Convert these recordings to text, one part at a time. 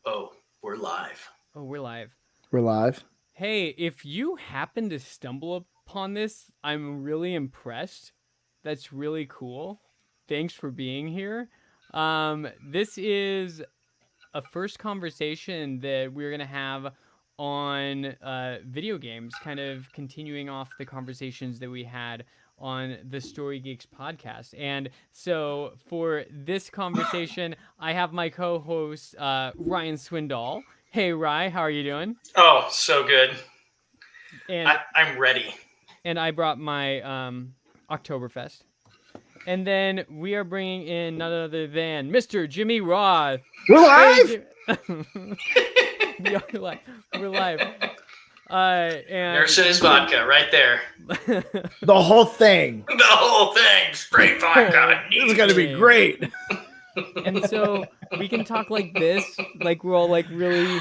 Oh, we're live. Oh, we're live. We're live. Hey, if you happen to stumble upon this, I'm really impressed. That's really cool. Thanks for being here. This is a first conversation that we're going to have on video games, kind of continuing off the conversations that we had on the Story Geeks podcast. And so for this conversation, I have my co-host, Ryan Swindoll. Hey, Rye, how are you doing? Oh, so good. And I'm ready. and I brought my Oktoberfest. And then we are bringing in none other than Mr. Jimmy Roth. We're live. We are live. We're live. And Nurse and his vodka right there. The whole thing. The whole thing. Straight vodka. This is gonna be great. And so we can talk like this, like we're all like really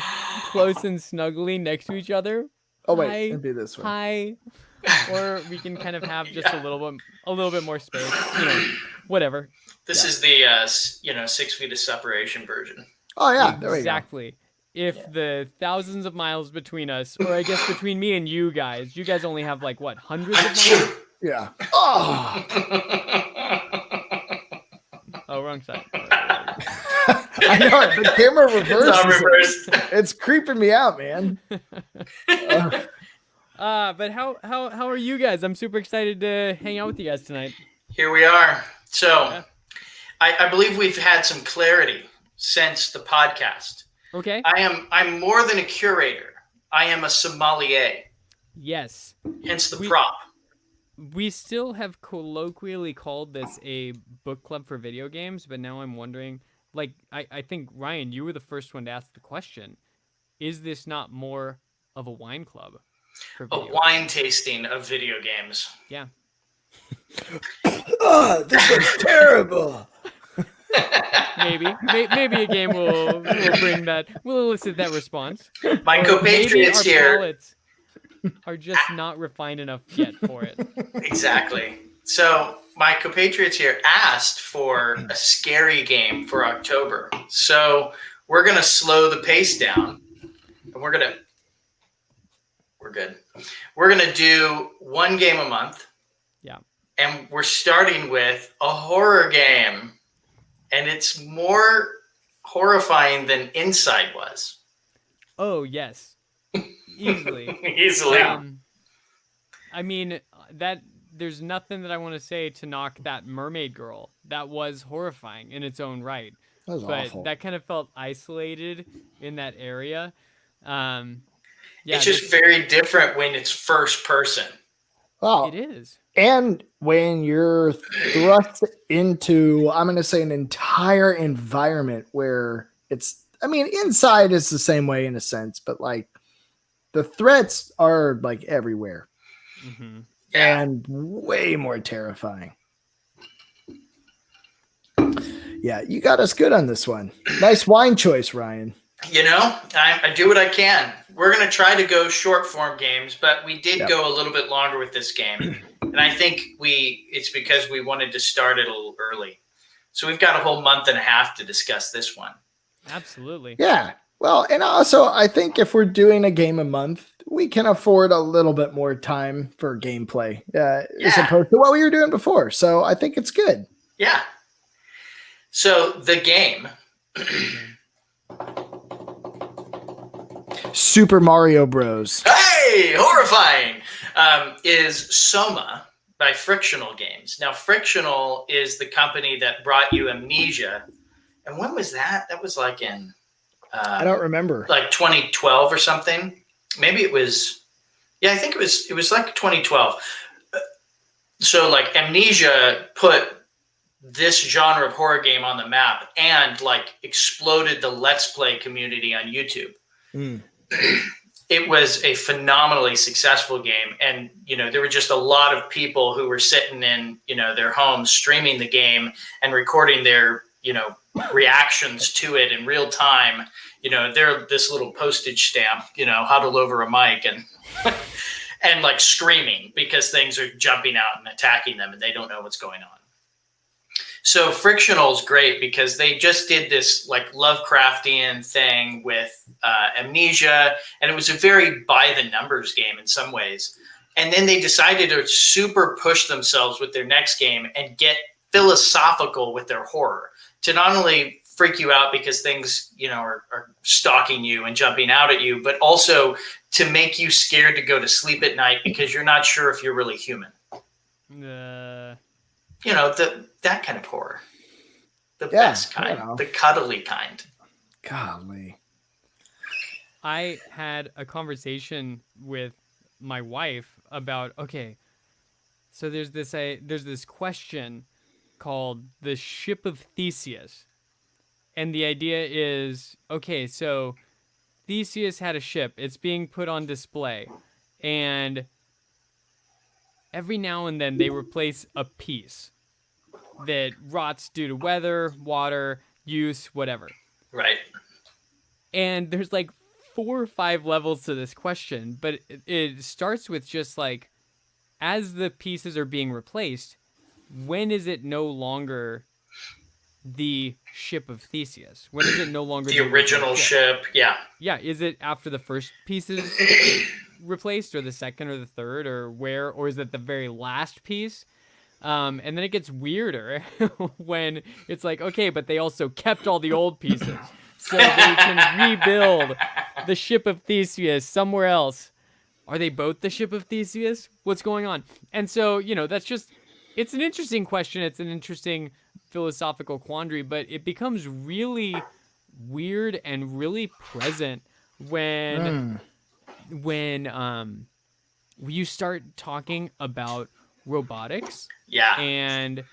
close and snuggly next to each other. Oh wait, Hi. it'd be this way. Hi. Or we can kind of have just a little bit more space. Whatever. This is the 6 feet of separation version. Oh yeah, there we go. Exactly. If the thousands of miles between us, or I guess between me and you guys only have like what, hundreds of miles? Yeah. Oh. Oh, wrong side. I know the camera reverses. It's creeping me out, man. But how are you guys? I'm super excited to hang out with you guys tonight. Here we are. So, I believe we've had some clarity since the podcast. Okay. I'm more than a curator. I am a sommelier. Yes. Hence the prop. We still have colloquially called this a book club for video games, but now I'm wondering, like, I think, Ryan, you were the first one to ask the question. Is this not more of a wine club? A wine tasting of video games. Yeah. Oh, this is terrible. Maybe a game will bring that. Will elicit that response. My compatriots here palates are just not refined enough yet for it. Exactly. So my compatriots here asked for a scary game for October. So we're gonna slow the pace down, and we're good. We're gonna do one game a month. Yeah. And we're starting with a horror game. And it's more horrifying than Inside was. Oh, yes. Easily. Easily. I mean, there's nothing that I want to say to knock that mermaid girl. That was horrifying in its own right. That was awful. That kind of felt isolated in that area. Yeah, it's just very different when it's first person. Well, it is. And when you're thrust into, I'm going to say, an entire environment where Inside is the same way in a sense, but like the threats are like everywhere. Mm-hmm. And way more terrifying. Yeah, you got us good on this one. Nice wine choice, Ryan. I do what I can. We're going to try to go short form games, but we did go a little bit longer with this game. And I think it's because we wanted to start it a little early. So we've got a whole month and a half to discuss this one. Absolutely. Yeah. Well, and also I think if we're doing a game a month, we can afford a little bit more time for gameplay as opposed to what we were doing before. So I think it's good. Yeah. So the game... Super Mario Bros. Hey, horrifying! Is Soma by Frictional Games. Now, Frictional is the company that brought you Amnesia. And when was that? That was like in... I don't remember. Like 2012 or something. Maybe it was... Yeah, I think it was like 2012. So, like, Amnesia put this genre of horror game on the map and, like, exploded the Let's Play community on YouTube. Mm. It was a phenomenally successful game. And, there were just a lot of people who were sitting in, their homes streaming the game and recording their, reactions to it in real time. They're this little postage stamp, huddled over a mic and, and like screaming because things are jumping out and attacking them and they don't know what's going on. So Frictional's great because they just did this like Lovecraftian thing with Amnesia, and it was a very by the numbers game in some ways. And then they decided to super push themselves with their next game and get philosophical with their horror to not only freak you out because things, are stalking you and jumping out at you, but also to make you scared to go to sleep at night because you're not sure if you're really human. That kind of horror. The best kind. The cuddly kind. Golly. I had a conversation with my wife about, okay, so there's this question called the Ship of Theseus. And the idea is, okay, so Theseus had a ship. It's being put on display. And every now and then they replace a piece that rots due to weather, water, use, whatever. Right. And there's like 4 or 5 levels to this question, but it starts with just like, as the pieces are being replaced, when is it no longer the ship of Theseus? When is it no longer the original ship? Yeah. Yeah. Is it after the first piece is replaced, or the second, or the third, or is it the very last piece? And then it gets weirder when it's like, okay, but they also kept all the old pieces, so they can rebuild the ship of Theseus somewhere else. Are they both the ship of Theseus? What's going on? And so, that's just, it's an interesting question. It's an interesting philosophical quandary, but it becomes really weird and really present when you start talking about robotics and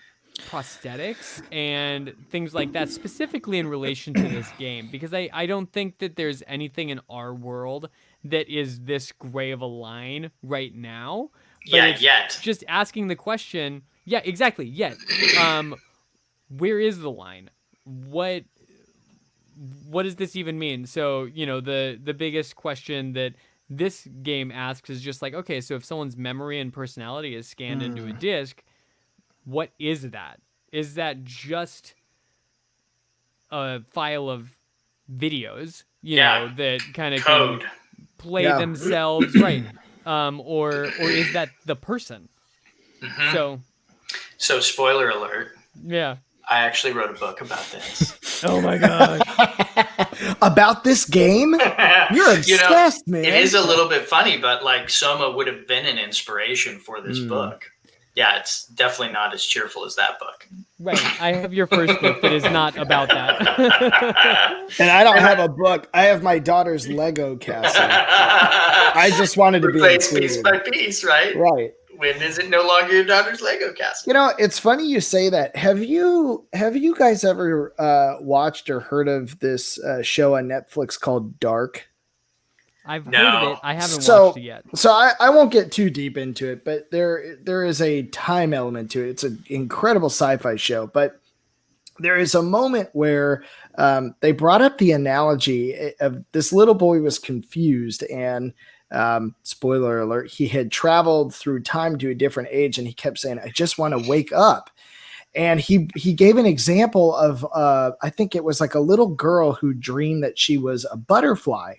prosthetics and things like that, specifically in relation to this game, because I don't think that there's anything in our world that is this gray of a line right now. But yet. Just asking the question, yeah, exactly, yet. Where is the line? What does this even mean? So, the biggest question that this game asks is just like, okay, so if someone's memory and personality is scanned into a disc, what is that? Is that just a file of videos, that kind of code can play themselves, right? Or is that the person? Mm-hmm. So spoiler alert. Yeah. I actually wrote a book about this. Oh my gosh. About this game? You're obsessed, man. It is a little bit funny, but like Soma would have been an inspiration for this book. Yeah, it's definitely not as cheerful as that book. Right. I have your first book that is not about that. And I don't have a book. I have my daughter's Lego castle. I just wanted to be included. Piece by piece, right? Right. When is it no longer your daughter's Lego castle? It's funny you say that. Have you guys ever watched or heard of this show on Netflix called Dark? I've heard of it. I haven't watched it yet. So I won't get too deep into it, but there is a time element to it. It's an incredible sci-fi show, but there is a moment where they brought up the analogy of this little boy was confused, and spoiler alert, he had traveled through time to a different age, and he kept saying, I just want to wake up. And he gave an example of, I think it was like a little girl who dreamed that she was a butterfly.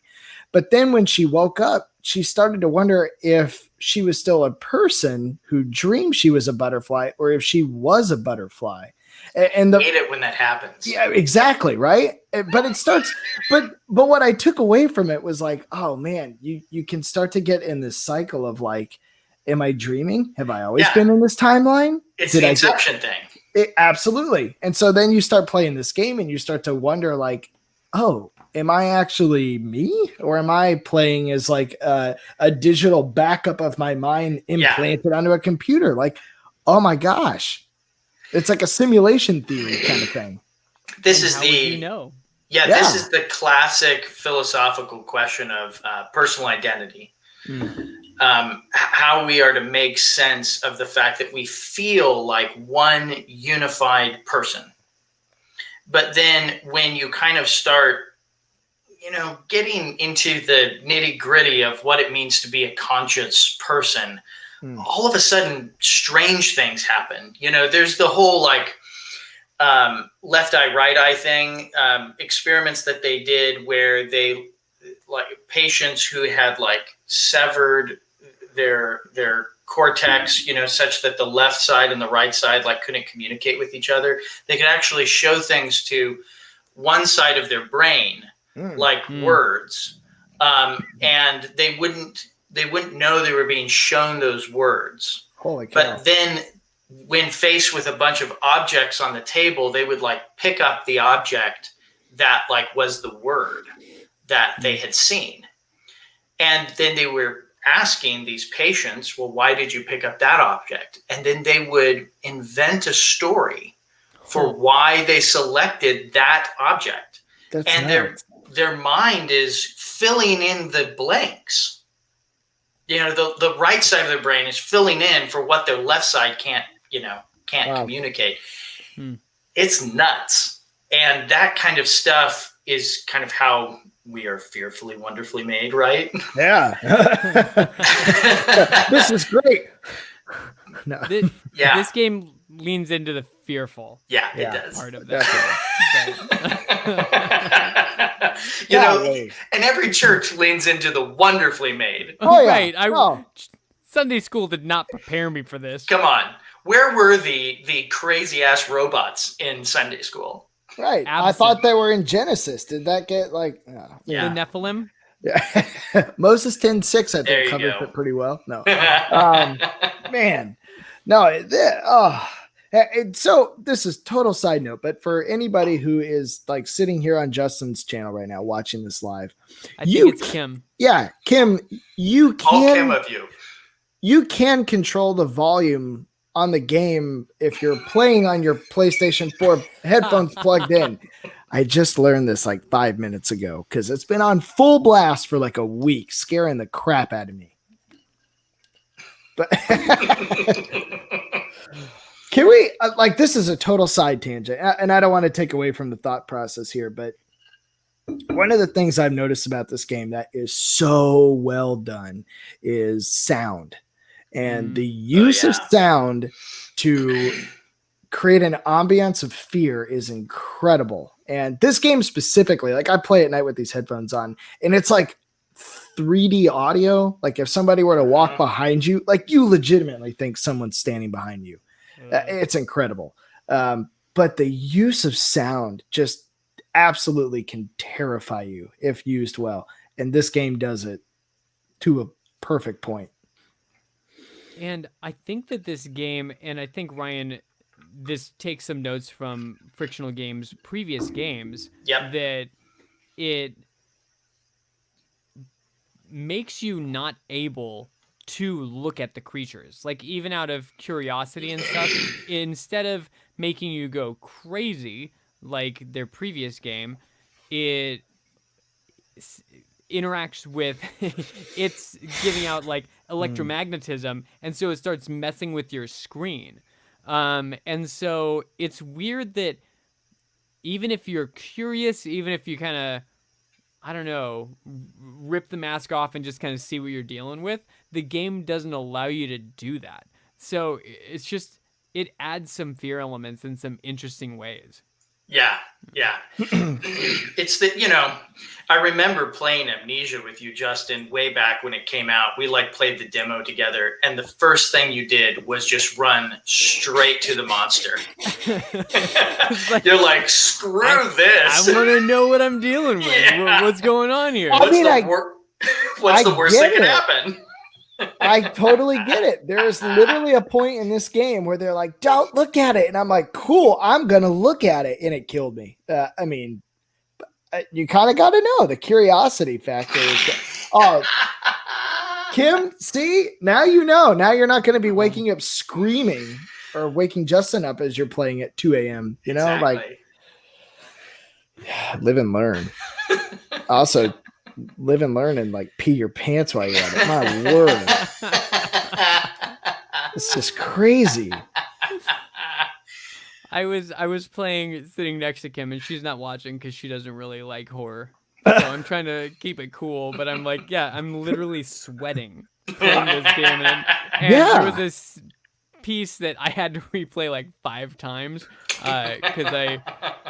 But then when she woke up, she started to wonder if she was still a person who dreamed she was a butterfly, or if she was a butterfly. And I hate it when that happens. Yeah, exactly. Right. But it starts, but what I took away from it was like, oh man, you can start to get in this cycle of like, am I dreaming? Have I always been in this timeline? It's the Inception thing. Absolutely. And so then you start playing this game and you start to wonder like, oh, am I actually me, or am I playing as like a digital backup of my mind implanted onto a computer? Like, oh my gosh. It's like a simulation theory kind of thing. This is Yeah, this is the classic philosophical question of personal identity. How we are to make sense of the fact that we feel like one unified person. But then when you kind of start, getting into the nitty gritty of what it means to be a conscious person, all of a sudden strange things happen. There's the whole like, left eye, right eye thing, experiments that they did where they like patients who had like severed their cortex, such that the left side and the right side like couldn't communicate with each other. They could actually show things to one side of their brain, like words, and they wouldn't know they were being shown those words. Holy cow. But then when faced with a bunch of objects on the table, they would like pick up the object that like was the word that they had seen. And then they were asking these patients, well, why did you pick up that object? And then they would invent a story for why they selected that object. That's and nuts. their mind is filling in the blanks. The right side of their brain is filling in for what their left side can't communicate. It's nuts. And that kind of stuff is kind of how we are fearfully, wonderfully made, right? Yeah. This is great. No. This game leans into the fearful. Yeah, it does. Part of that. And every church leans into the wonderfully made. Oh, yeah. Right. Sunday school did not prepare me for this. Come on. Where were the crazy ass robots in Sunday school? Right. I thought they were in Genesis. Did that get like the Nephilim? Yeah. Moses 10:6, I think, covers it pretty well. No. Man. No. So this is total side note, but for anybody who is like sitting here on Justin's channel right now watching this live, I think it's Kim. Yeah, Kim, you can. All Kim of you. You can control the volume on the game if you're playing on your PlayStation 4 headphones plugged in. I just learned this like 5 minutes ago because it's been on full blast for like a week, scaring the crap out of me. But can we like, this is a total side tangent, and I don't want to take away from the thought process here, but one of the things I've noticed about this game that is so well done is sound. And the use of sound to create an ambience of fear is incredible. And this game specifically, like I play at night with these headphones on, and it's like 3D audio. Like if somebody were to walk behind you, like you legitimately think someone's standing behind you. It's incredible. But the use of sound just absolutely can terrify you if used well. And this game does it to a perfect point. And I think that this game, and I think Ryan, this takes some notes from Frictional Games' previous games, that it makes you not able to look at the creatures. Like even out of curiosity and stuff, instead of making you go crazy like their previous game, it interacts with it's giving out like electromagnetism, and so it starts messing with your screen, and so it's weird that even if you're curious, even if you kind of, I don't know, rip the mask off and just kind of see what you're dealing with, the game doesn't allow you to do that. So it's just, it adds some fear elements in some interesting ways. Yeah. It's that, I remember playing Amnesia with you, Justin, way back when it came out. We like played the demo together, and the first thing you did was just run straight to the monster. You're like, screw this. I want to know what I'm dealing with. Yeah. What's going on here? What's the worst that can happen? I totally get it. There's literally a point in this game where they're like, don't look at it. And I'm like, cool, I'm going to look at it. And it killed me. I mean, you kind of got to know the curiosity factor. Oh, Kim, see, now you know. Now you're not going to be waking up screaming or waking Justin up as you're playing at 2 a.m. You know, like, live and learn. Also, live and learn and like pee your pants while you're at it. My word. It's just crazy. I was playing sitting next to Kim, and she's not watching because she doesn't really like horror. So I'm trying to keep it cool, but I'm like, I'm literally sweating playing this game. And there was this piece that I had to replay like 5 times because I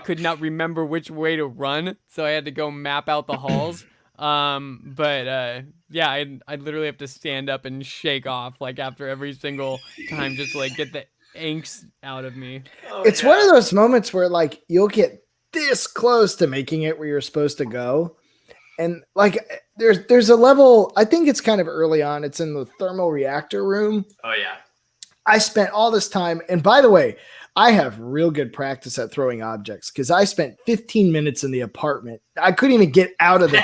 could not remember which way to run, so I had to go map out the halls. Yeah, I'd literally have to stand up and shake off like after every single time just to like get the angst out of me. Oh, It's yeah. one of those moments where like you'll get this close to making it where you're supposed to go. And like there's a level, I think it's kind of early on. It's in the thermal reactor room. Oh, yeah. I spent all this time, and by the way, I have real good practice at throwing objects because I spent 15 minutes in the apartment. I couldn't even get out of the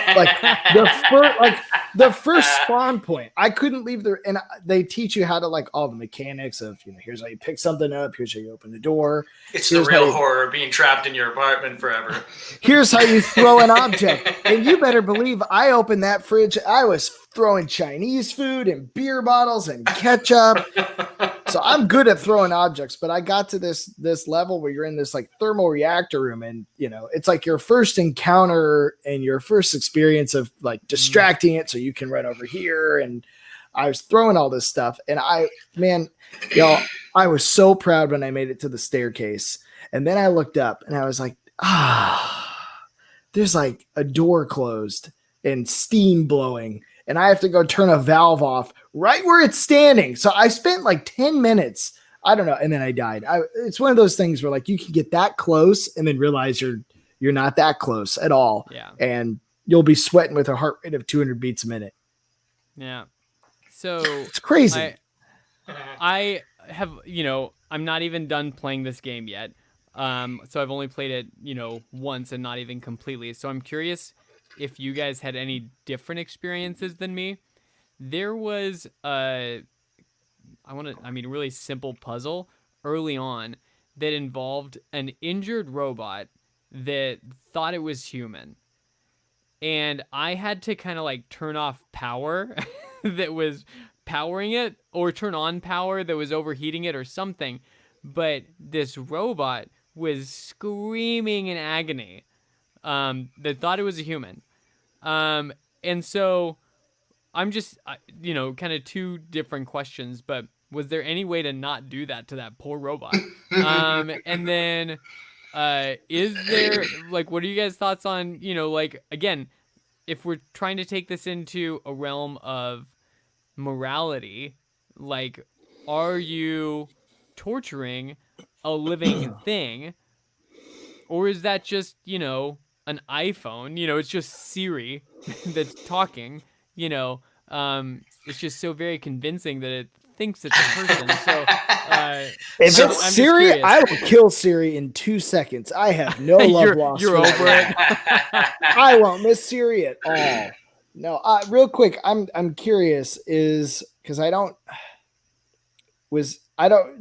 first spawn point. I couldn't leave there, and they teach you how to like all the mechanics of here's how you pick something up, here's how you open the door. It's the real horror, being trapped in your apartment forever. Here's how you throw an object, and you better believe I opened that fridge. I was throwing Chinese food and beer bottles and ketchup. So I'm good at throwing objects, but I got to this level where you're in this like thermal reactor room, and it's like your first encounter and your first experience of like distracting it so you can run over here. And I was throwing all this stuff, and I was so proud when I made it to the staircase. And then I looked up and I was like, there's like a door closed and steam blowing, and I have to go turn a valve off right where it's standing. So I spent like 10 minutes. I don't know. And then I died. It's one of those things where like you can get that close and then realize you're not that close at all. Yeah. And you'll be sweating with a heart rate of 200 beats a minute. Yeah. So it's crazy. I have, I'm not even done playing this game yet. So I've only played it, once and not even completely. So I'm curious if you guys had any different experiences than me. There was a really simple puzzle early on that involved an injured robot that thought it was human. And I had to kind of like turn off power that was powering it, or turn on power that was overheating it or something. But this robot was screaming in agony that thought it was a human. And so I'm just, kind of two different questions, but was there any way to not do that to that poor robot? And then, is there, like, what are you guys' thoughts on, again, if we're trying to take this into a realm of morality, like, are you torturing a living thing, or is that just, an iPhone, it's just Siri that's talking, it's just so very convincing that it thinks it's a person. So, if it's Siri, I will kill Siri in 2 seconds. I have no love lost. You're over it. I won't miss Siri at all. No, real quick, I'm curious because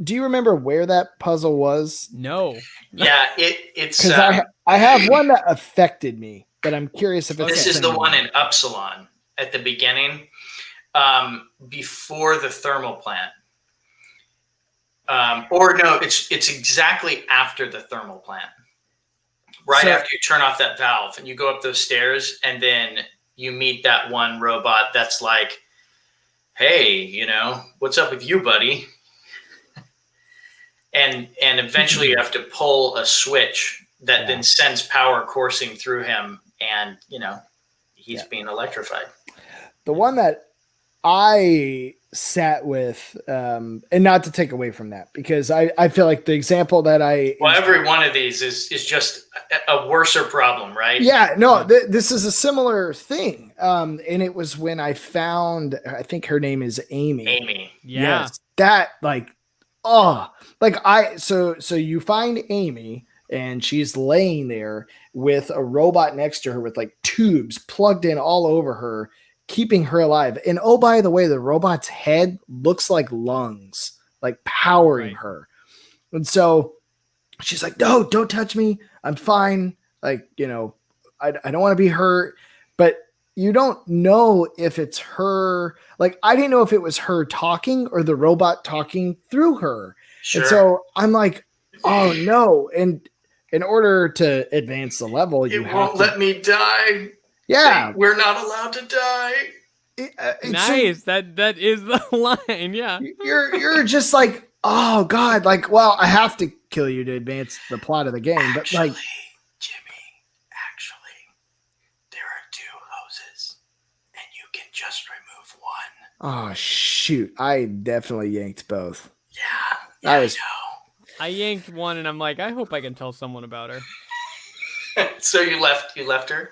do you remember where that puzzle was? No. Yeah, it's because I have one that affected me, but I'm curious if it's this is the one in Upsilon at the beginning, before the thermal plant. Or no, it's exactly after the thermal plant. Right after you turn off that valve and you go up those stairs, and then you meet that one robot that's like, hey, what's up with you, buddy? And eventually you have to pull a switch that then sends power coursing through him, and he's being electrified. The one that I sat with, and not to take away from that, because I feel like the example that every one of these is just a worser problem, right? Yeah, no, this is a similar thing. And it was when I found, I think her name is Amy. Amy. Yeah. Yes, that so you find Amy, and she's laying there with a robot next to her with like tubes plugged in all over her, keeping her alive. And oh, by the way, the robot's head looks like lungs, like powering her. And so she's like, no, don't touch me. I'm fine. Like, I don't want to be hurt. But you don't know if it's her. Like, I didn't know if it was her talking or the robot talking through her. Sure. And so I'm like, oh no. And in order to advance the level, you won't let me die. Yeah. We're not allowed to die. Nice. That is the line. Yeah. You're just like, oh God, like, well, I have to kill you to advance the plot of the game. But Actually, like, Jimmy, actually, there are 2 hoses, and you can just remove one. oh shoot, I definitely yanked both. Yeah, I I was know. I yanked one, and I'm like, I hope I can tell someone about her. So you left her?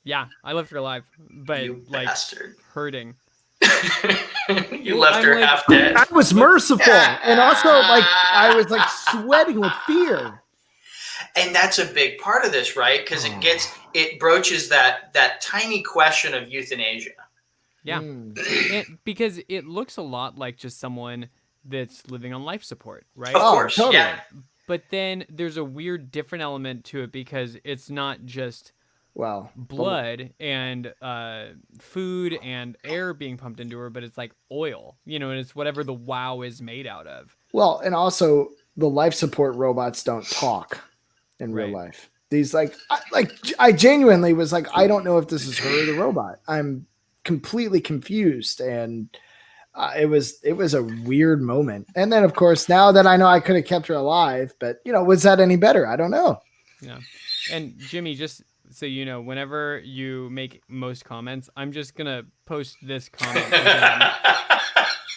Yeah, I left her alive, but You like bastard. hurting. You Well, left I'm her like- half dead. I was merciful, and also like I was like sweating with fear. And that's a big part of this, right? Because it broaches that tiny question of euthanasia. Yeah, Mm. because it looks a lot like just someone that's living on life support, right? Of Oh, course, totally. yeah. But then there's a weird different element to it because it's not just Well, blood and food and air being pumped into her, but it's like oil, and it's whatever the WoW is made out of. well, and also the life support robots don't talk in real Right. life. These I genuinely was like, I don't know if this is her or the robot. I'm completely confused, and it was a weird moment. And then, of course, now that I know I could have kept her alive, but was that any better? I don't know. Yeah. And Jimmy, just so you know, whenever you make most comments, I'm just gonna post this comment again.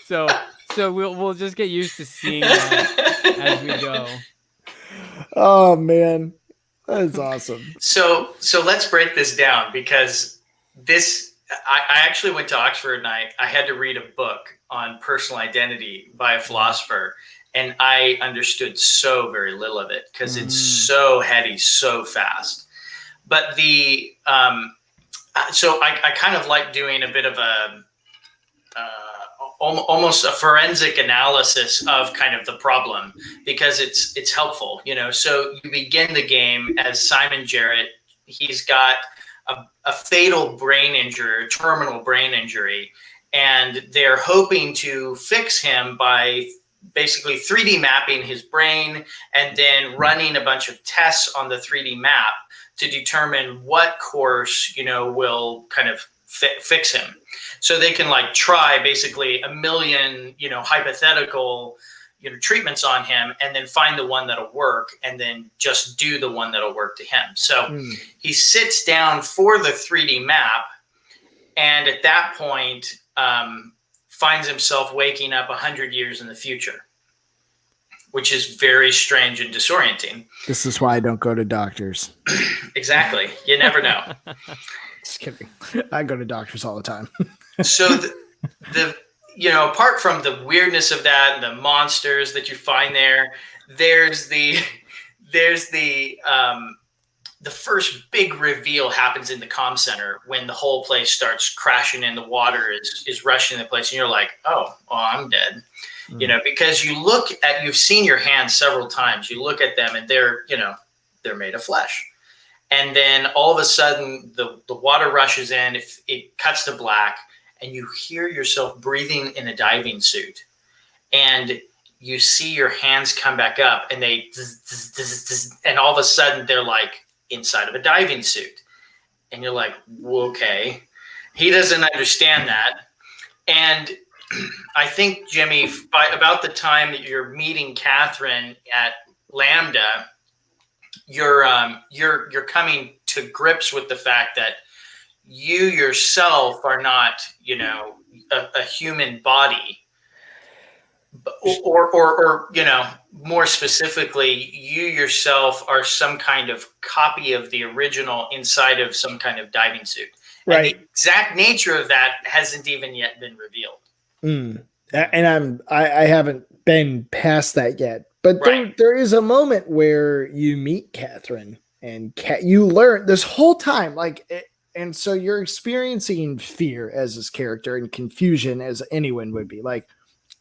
So we'll just get used to seeing that as we go. Oh man, that is awesome. So let's break this down because I actually went to Oxford and I had to read a book on personal identity by a philosopher, and I understood so very little of it because it's so heady, so fast. But so I kind of like doing a bit of a almost a forensic analysis of kind of the problem because it's helpful, So you begin the game as Simon Jarrett. He's got a fatal brain injury, terminal brain injury, and they're hoping to fix him by basically 3D mapping his brain and then running a bunch of tests on the 3D map to determine what course, will kind of fix him. So they can try basically a million, hypothetical, treatments on him and then find the one that'll work and then just do the one that'll work to him. So he sits down for the 3D map. And at that point, finds himself waking up 100 years in the future, which is very strange and disorienting. This is why I don't go to doctors. Exactly. You never know. Just kidding. I go to doctors all the time. So the apart from the weirdness of that and the monsters that you find there's the first big reveal happens in the comm center when the whole place starts crashing and the water is rushing the place, and you're like, oh, I'm dead. Because you've seen your hands several times. You look at them and they're made of flesh. And then all of a sudden the water rushes in, it cuts to black, and you hear yourself breathing in a diving suit. And you see your hands come back up and they and all of a sudden they're like inside of a diving suit. And you're like, okay. He doesn't understand that. And I think, Jimmy, by about the time that you're meeting Catherine at Lambda, you're coming to grips with the fact that you yourself are not, a human body, or more specifically, you yourself are some kind of copy of the original inside of some kind of diving suit. Right. And the exact nature of that hasn't even yet been revealed. And I haven't been past that yet. But there is a moment where you meet Catherine and you learn this whole time, and so you're experiencing fear as this character and confusion as anyone would be. Like,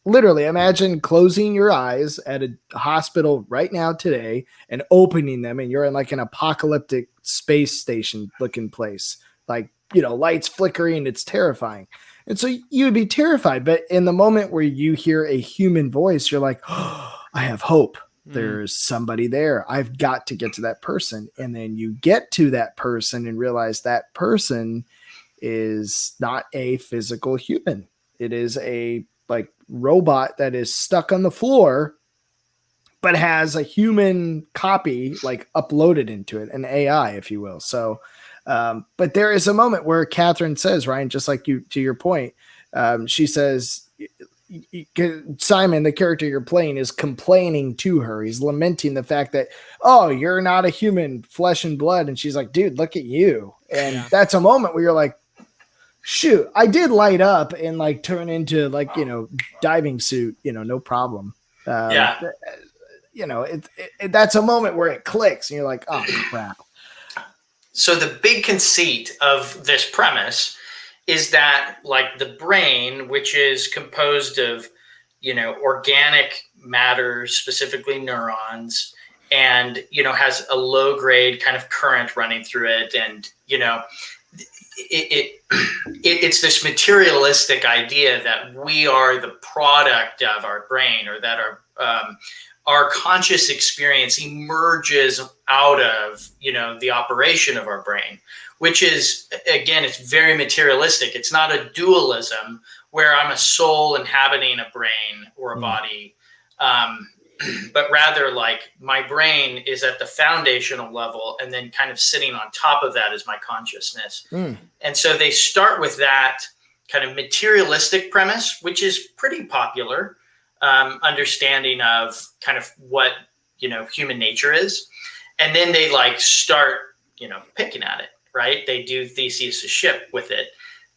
literally, imagine closing your eyes at a hospital right now today and opening them, and you're in an apocalyptic space station looking place. Lights flickering, it's terrifying. And so you would be terrified. But in the moment where you hear a human voice, you're like, oh, I have hope. There's somebody there. I've got to get to that person. And then you get to that person and realize that person is not a physical human. It is a robot that is stuck on the floor, but has a human copy like uploaded into it, an AI, if you will. So, but there is a moment where Catherine says, Ryan, just like you, to your point, she says, Simon, the character you're playing, is complaining to her. He's lamenting the fact that, oh, you're not a human, flesh and blood. And she's like, dude, look at you. And that's a moment where you're like, shoot, I did light up and like turn into like, diving suit, no problem. That's a moment where it clicks and you're like, oh crap. So the big conceit of this premise is that like the brain, which is composed of, organic matter, specifically neurons, and, has a low grade kind of current running through it. And, it's this materialistic idea that we are the product of our brain, or that our conscious experience emerges out of, the operation of our brain, which is, again, it's very materialistic. It's not a dualism where I'm a soul inhabiting a brain or a body, but rather like my brain is at the foundational level, and then kind of sitting on top of that is my consciousness. And so they start with that kind of materialistic premise, which is pretty popular, understanding of kind of what, human nature is. And then they like start, picking at it, right? They do Theseus' ship with it.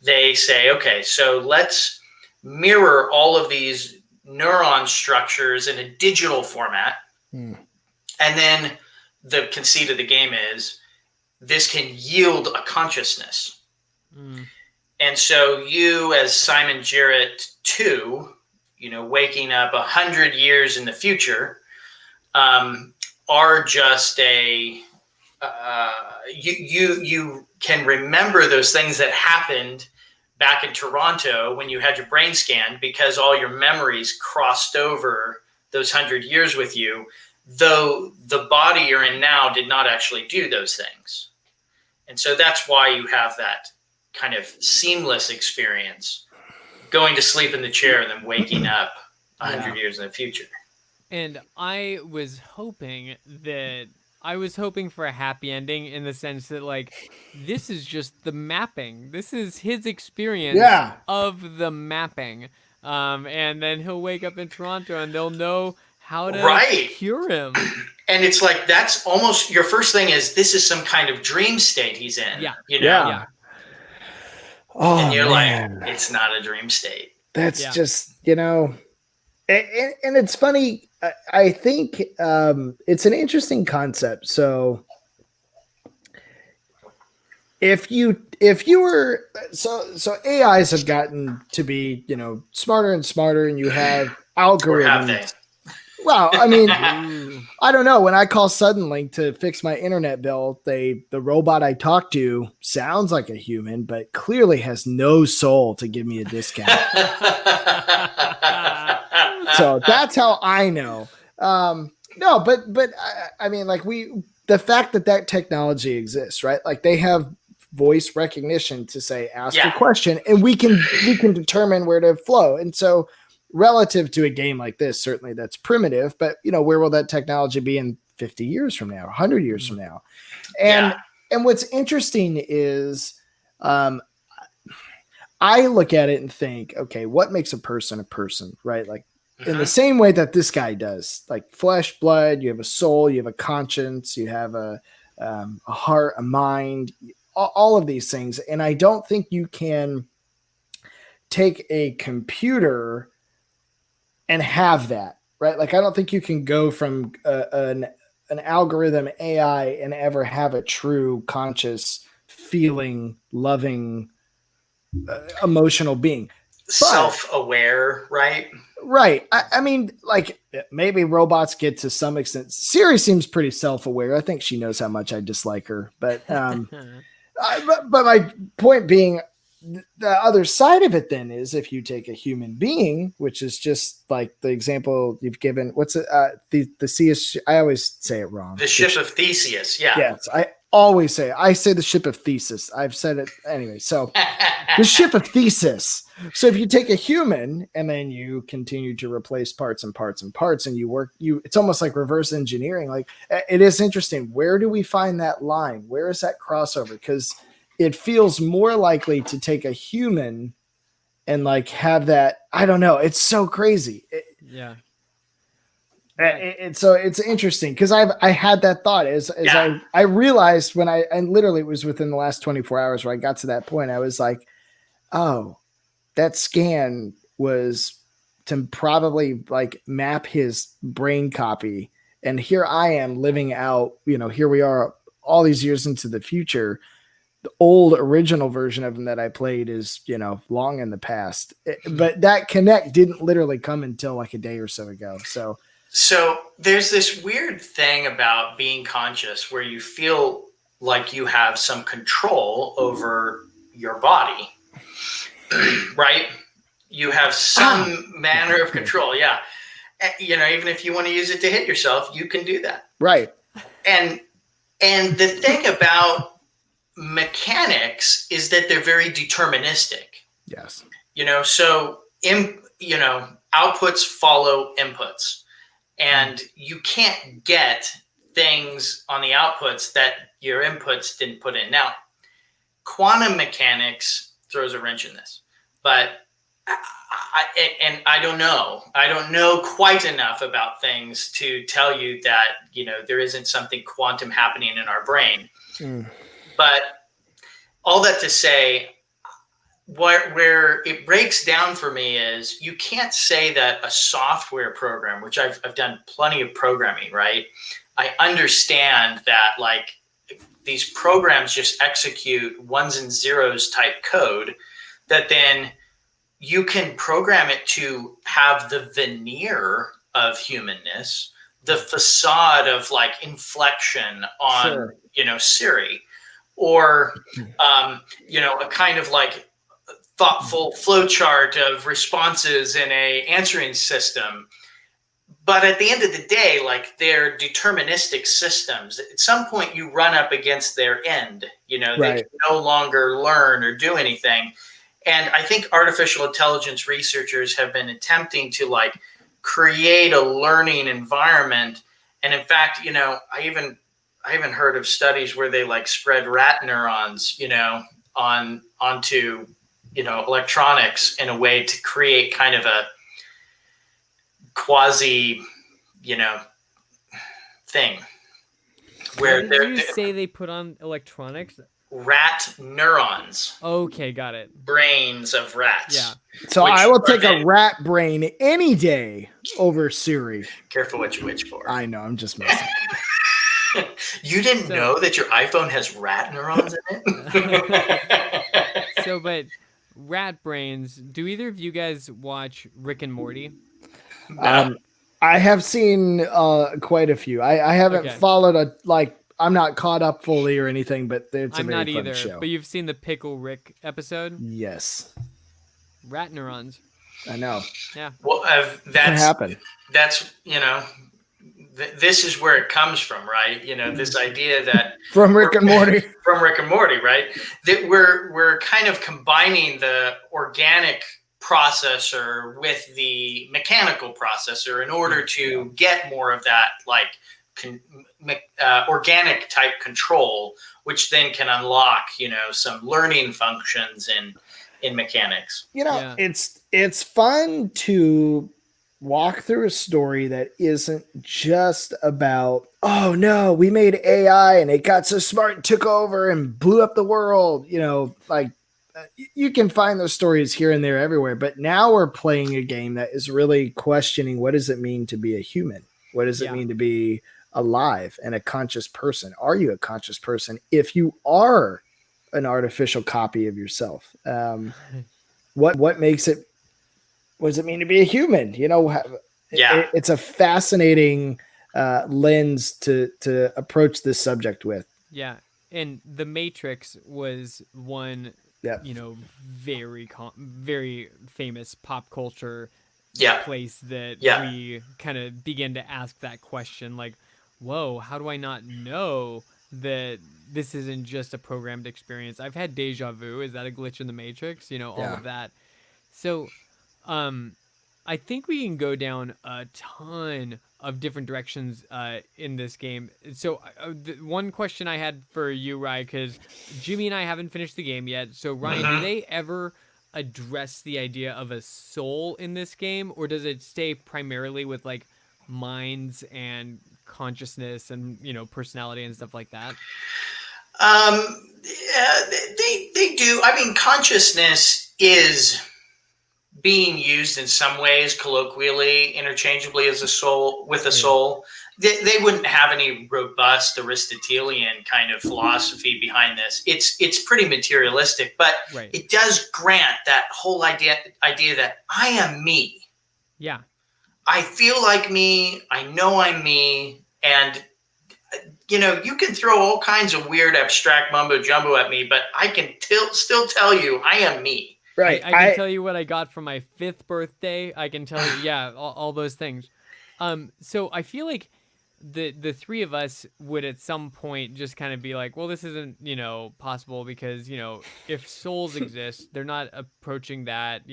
They say, okay, so let's mirror all of these neuron structures in a digital format. And then the conceit of the game is this can yield a consciousness. And so you, as Simon Jarrett 2, waking up 100 years in the future, are just you can remember those things that happened back in Toronto when you had your brain scanned, because all your memories crossed over those 100 years with you, though the body you're in now did not actually do those things. And so that's why you have that kind of seamless experience, going to sleep in the chair and then waking up 100 years in the future. And I was hoping for a happy ending, in the sense that like this is just the mapping. This is his experience of the mapping. And then he'll wake up in Toronto and they'll know how to cure him. And it's like, that's almost your first thing is this is some kind of dream state he's in. Oh, and you're man. like, it's not a dream state. That's just, and it's funny. I think it's an interesting concept. So if you were, so AIs have gotten to be, smarter and smarter, and you have algorithms. Well, I mean, I don't know. When I call Suddenlink to fix my internet bill, the robot I talk to sounds like a human, but clearly has no soul to give me a discount. So that's how I know. No, but I mean, like the fact that technology exists, right? Like they have voice recognition to say, ask a question, and we can determine where to flow. And so relative to a game like this, certainly that's primitive, but where will that technology be in 50 years from now, 100 years from now? And what's interesting is, I look at it and think, okay, what makes a person, right? Like in the same way that this guy does, like flesh, blood, you have a soul, you have a conscience, you have a heart, a mind, all of these things. And I don't think you can take a computer and have that, right? Like, I don't think you can go from an algorithm AI and ever have a true conscious, feeling, loving, emotional being. Self-aware, right? Right. I mean, like maybe robots get to some extent. Siri seems pretty self-aware. I think she knows how much I dislike her. But but my point being, the other side of it then is if you take a human being, which is just like the example you've given, what's it? The Theseus, I always say it wrong. The ship of Theseus. Yeah. Yes. always say, I say the ship of Theseus. I've said it anyway. So the ship of Theseus. So if you take a human and then you continue to replace parts and parts and parts, and it's almost like reverse engineering. Like, it is interesting. Where do we find that line? Where is that crossover? Because it feels more likely to take a human and like have that. I don't know. It's so crazy. Yeah. So it's interesting because I had that thought as I realized when and literally it was within the last 24 hours where I got to that point. I was like, oh, that scan was to probably like map his brain copy. And here I am living out, here we are all these years into the future. The old original version of him that I played is, long in the past. But that connect didn't literally come until like a day or so ago. So there's this weird thing about being conscious where you feel like you have some control over your body, right? You have some manner of control. Yeah. Even if you want to use it to hit yourself, you can do that. Right. And the thing about mechanics is that they're very deterministic. Yes. So, outputs follow inputs. And you can't get things on the outputs that your inputs didn't put in. Now, quantum mechanics throws a wrench in this, but I don't know. I don't know quite enough about things to tell you that, there isn't something quantum happening in our brain. But all that to say, where it breaks down for me is you can't say that a software program, which I've done plenty of programming, right? I understand that like these programs just execute ones and zeros type code that then you can program it to have the veneer of humanness, the facade of like inflection on, Siri, or, a kind of like thoughtful flowchart of responses in a answering system. But at the end of the day, like they're deterministic systems. At some point you run up against their end, they can no longer learn or do anything. And I think artificial intelligence researchers have been attempting to like create a learning environment. And in fact, I even heard of studies where they like spread rat neurons, onto electronics in a way to create kind of a quasi, thing. Where did you say they put on electronics? Rat neurons. Okay, got it. Brains of rats. Yeah. So I will take a rat brain any day over Siri. Careful what you wish for. I know, I'm just messing. You didn't know that your iPhone has rat neurons in it? But rat brains, do either of you guys watch Rick and Morty? No. I have seen quite a few. I haven't followed I'm not caught up fully or anything, but it's a very fun show. But you've seen the Pickle Rick episode? Yes. Rat neurons. I know. Yeah. Well, can happen. That's, this is where it comes from, right? This idea that from Rick and Morty, right? That we're kind of combining the organic processor with the mechanical processor in order to get more of that like organic type control, which then can unlock, some learning functions in mechanics. It's fun to walk through a story that isn't just about, oh no, we made AI and it got so smart and took over and blew up the world. You can find those stories here and there everywhere, but now we're playing a game that is really questioning, what does it mean to be a human? What does it mean to be alive and a conscious person? Are you a conscious person if you are an artificial copy of yourself? What makes it, what does it mean to be a human? It's a fascinating lens to approach this subject with. Yeah. And The Matrix was one, very famous pop culture place that we kind of begin to ask that question, like, whoa, how do I not know that this isn't just a programmed experience. I've had deja vu. Is that a glitch in the matrix? You know, all Yeah. of that. So, I think we can go down a ton of different directions in this game. So, one question I had for you, Ryan, because Jimmy and I haven't finished the game yet. So, Ryan, do Mhm. they ever address the idea of a soul in this game, or does it stay primarily with like minds and consciousness and personality and stuff like that? Yeah, they do. I mean, consciousness is being used in some ways colloquially, interchangeably as a soul with a Yeah. soul. They wouldn't have any robust Aristotelian kind of philosophy behind this. It's pretty materialistic, but Right. it does grant that whole idea that I am me. Yeah. I feel like me. I know I'm me, and you can throw all kinds of weird abstract mumbo jumbo at me, but I can still tell you I am me. Right. I can tell you what I got for my 5th birthday. I can tell you, yeah, all those things. So I feel like the three of us would at some point just kind of be like, well, this isn't possible because if souls exist, they're not approaching that.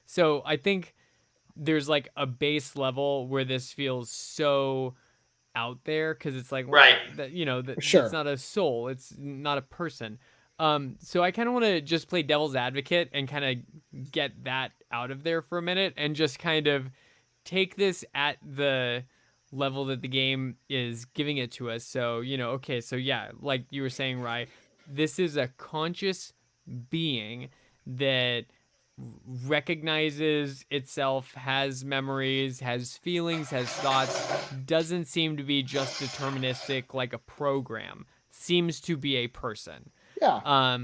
So I think there's like a base level where this feels so out there because it's like, well, Right. that's Sure. not a soul, it's not a person. So I kind of want to just play devil's advocate and kind of get that out of there for a minute and just kind of take this at the level that the game is giving it to us. So okay, so yeah, like you were saying, Rye, this is a conscious being that recognizes itself, has memories, has feelings, has thoughts, doesn't seem to be just deterministic like a program, seems to be a person. Yeah.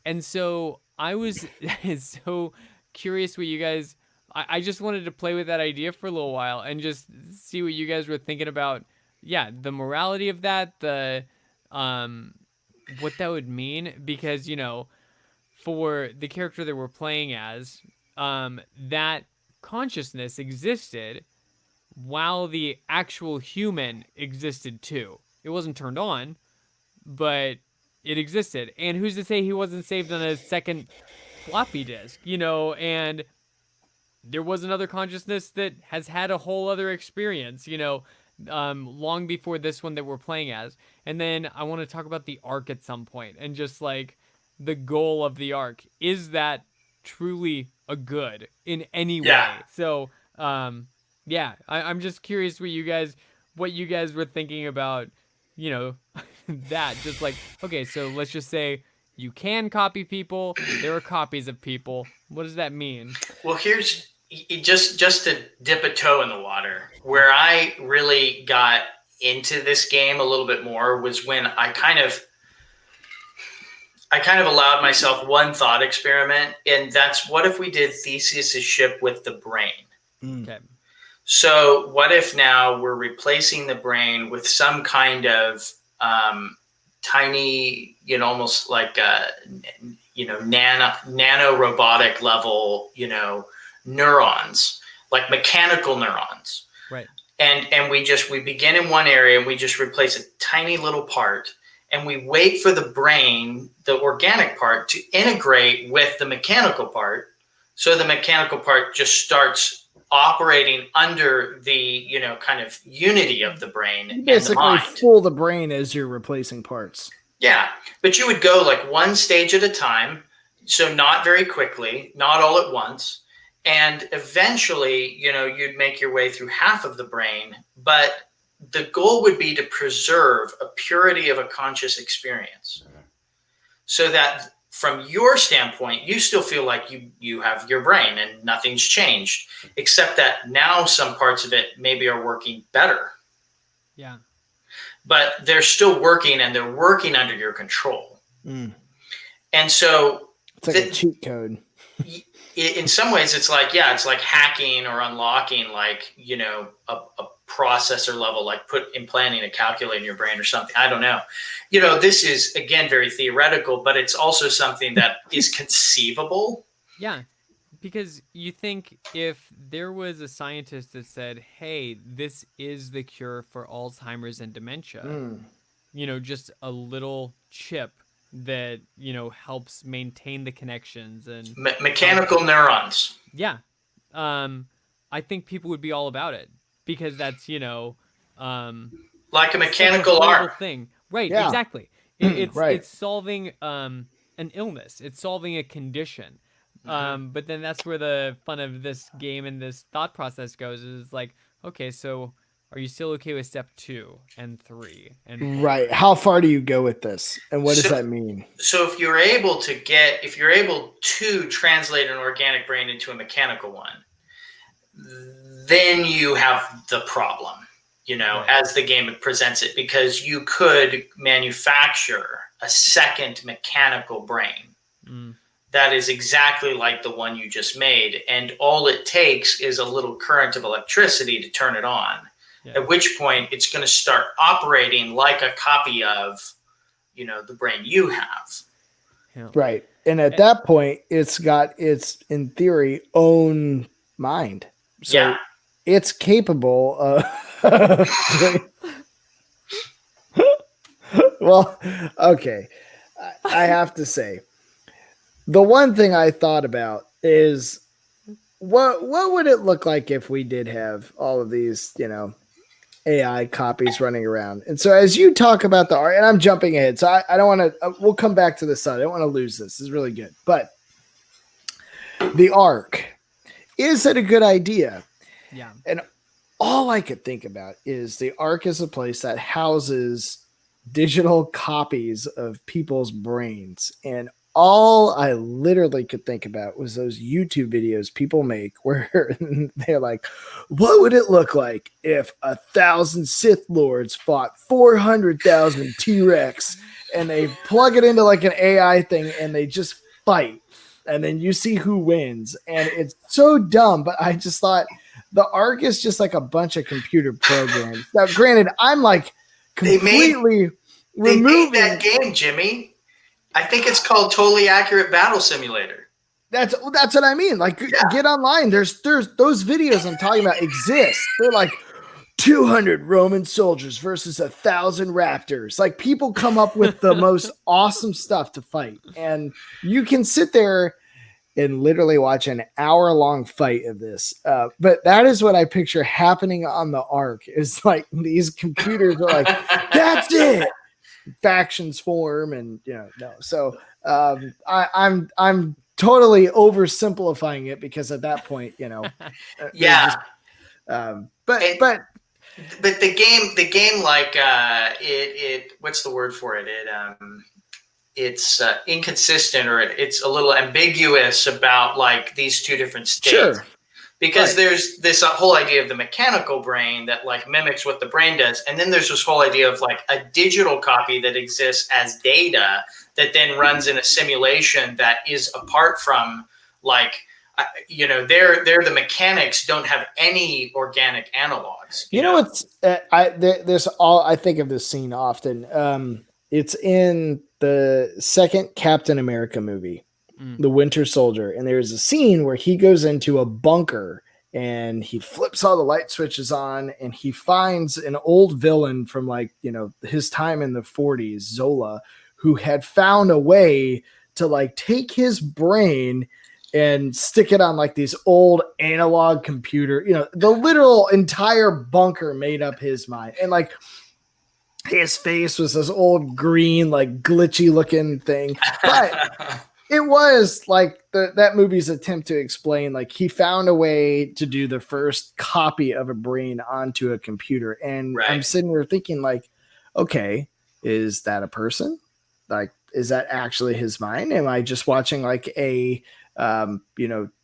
And so I was so curious what you guys. I just wanted to play with that idea for a little while and just see what you guys were thinking about. Yeah, the morality of that, the what that would mean, because for the character that we're playing as, that consciousness existed while the actual human existed too. It wasn't turned on, but it existed. And who's to say he wasn't saved on a second floppy disk, and there was another consciousness that has had a whole other experience, long before this one that we're playing as. And then I want to talk about the arc at some point and just like the goal of the arc. Is that truly a good in any Yeah. way? So, yeah, I'm just curious what you guys were thinking about, that. Just like, okay, so let's just say you can copy people. There are copies of people. What does that mean? Well, here's just to dip a toe in the water. Where I really got into this game a little bit more was when I kind of allowed myself one thought experiment, and that's what if we did Theseus's ship with the brain? Okay. So what if now we're replacing the brain with some kind of tiny, almost like nano robotic level, neurons, like mechanical neurons. Right. And we begin in one area and we just replace a tiny little part, and we wait for the brain, the organic part, to integrate with the mechanical part. So the mechanical part just starts operating under the kind of unity of the brain You and the basically mind. fool the brain as you're replacing parts. Yeah, but you would go like one stage at a time, so not very quickly, not all at once, and eventually you'd make your way through half of the brain, but the goal would be to preserve a purity of a conscious experience, so that from your standpoint, you still feel like you have your brain and nothing's changed, except that now some parts of it maybe are working better. Yeah. But they're still working, and they're working under your control. Mm. And so it's like a cheat code. In some ways, it's like hacking or unlocking, like, a processor level, like implanting a calculator in your brain or something. I don't know. This is, again, very theoretical, but it's also something that is conceivable. Yeah, because you think if there was a scientist that said, hey, this is the cure for Alzheimer's and dementia, just a little chip that, helps maintain the connections and Mechanical neurons. yeah. I think people would be all about it because that's, Like a such a mechanical horrible arm. thing. Right, Yeah. exactly. It's Right. it's solving an illness. It's solving a condition. But then that's where the fun of this game and this thought process goes is like, okay, so are you still okay with step 2 and 3 and 4? Right. How far do you go with this? And what does So- that mean? So if you're able to translate an organic brain into a mechanical one, then you have the problem, Right. as the game presents it, because you could manufacture a second mechanical brain that is exactly like the one you just made. And all it takes is a little current of electricity to turn it on, at which point it's going to start operating like a copy of, the brain you have. Yeah. Right. And at that point, it's got its, in theory, own mind. So Yeah. it's capable of doing. Well, okay. I have to say, the one thing I thought about is what would it look like if we did have all of these, AI copies running around. And so as you talk about the art, and I'm jumping ahead, so I don't want to, we'll come back to this side. I don't want to lose this. This is really good. But the Ark, is it a good idea? Yeah. And all I could think about is the Ark is a place that houses digital copies of people's brains. And all I literally could think about was those YouTube videos people make where they're like, what would it look like if 1,000 Sith Lords fought 400,000 T-Rex, and they plug it into like an AI thing and they just fight, and then you see who wins. And it's so dumb, but I just thought the Ark is just like a bunch of computer programs. Now, granted, I'm like completely They made removing that game, Jimmy. I think it's called Totally Accurate Battle Simulator. That's what I mean. Like, get online. There's those videos I'm talking about exist. They're like 200 Roman soldiers versus 1,000 raptors. Like, people come up with the most awesome stuff to fight, and you can sit there and literally watch an hour-long fight of this. But that is what I picture happening on the Ark. Is like these computers are like, that's it. Factions form, and no. So I'm totally oversimplifying it, because at that point, Yeah. But the game, like it what's the word for it? It's inconsistent, or it's a little ambiguous about like these two different states. Sure. Because there's this whole idea of the mechanical brain that like mimics what the brain does. And then there's this whole idea of like a digital copy that exists as data that then runs in a simulation that is apart from like, they're the mechanics don't have any organic analogs. What's I think of this scene often. It's in the second Captain America movie, The Winter Soldier, and there's a scene where he goes into a bunker and he flips all the light switches on, and he finds an old villain from like his time in the 40s, Zola, who had found a way to like take his brain and stick it on like these old analog computer, the literal entire bunker made up his mind. And like his face was this old green, like glitchy looking thing. But it was like that movie's attempt to explain, like, he found a way to do the first copy of a brain onto a computer. And I'm sitting there thinking, like, okay, is that a person? Like, is that actually his mind? Am I just watching like a,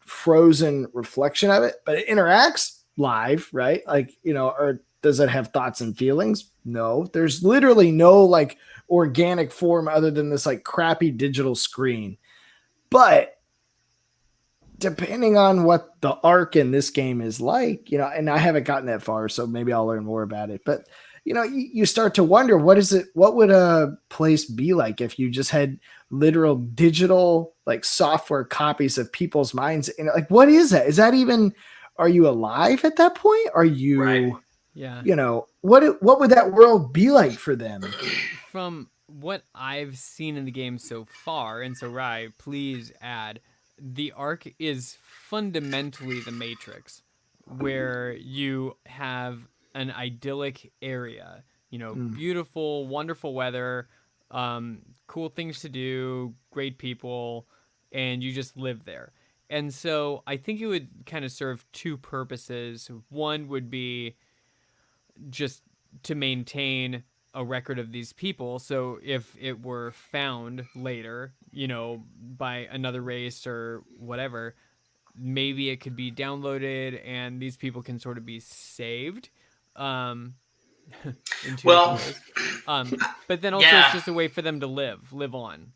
frozen reflection of it? But it interacts live, right? Like, or does it have thoughts and feelings? No, there's literally no like organic form other than this like crappy digital screen. But depending on what the Ark in this game is like, and I haven't gotten that far, so maybe I'll learn more about it. But, you start to wonder, what would a place be like if you just had literal digital, like software copies of people's minds? And like, what is that? Is that even, are you alive at that point? Are you, Yeah. What would that world be like for them? From what I've seen in the game so far, and so Rai, please add, the Ark is fundamentally the Matrix, where you have an idyllic area, beautiful, wonderful weather, cool things to do, great people, and you just live there. And so I think it would kind of serve two purposes. One would be just to maintain a record of these people. So if it were found later, by another race or whatever, maybe it could be downloaded and these people can sort of be saved um, in two different Well, ways. But then also it's just a way for them to live on.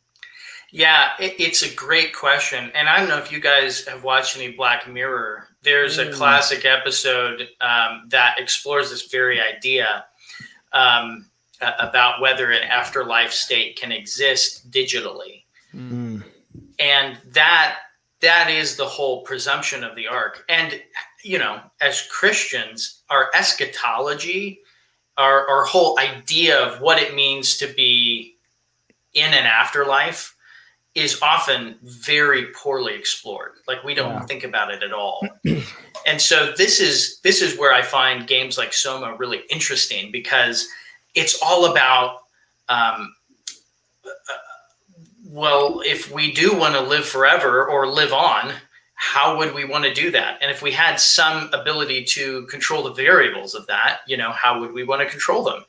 Yeah, it's a great question. And I don't know if you guys have watched any Black Mirror. There's a classic episode that explores this very idea about whether an afterlife state can exist digitally. And that is the whole presumption of the Ark. And, as Christians, our eschatology, our whole idea of what it means to be in an afterlife is often very poorly explored. Like we don't think about it at all. And so this is where I find games like Soma really interesting, because it's all about, well, if we do want to live forever or live on, how would we want to do that? And if we had some ability to control the variables of that, how would we want to control them?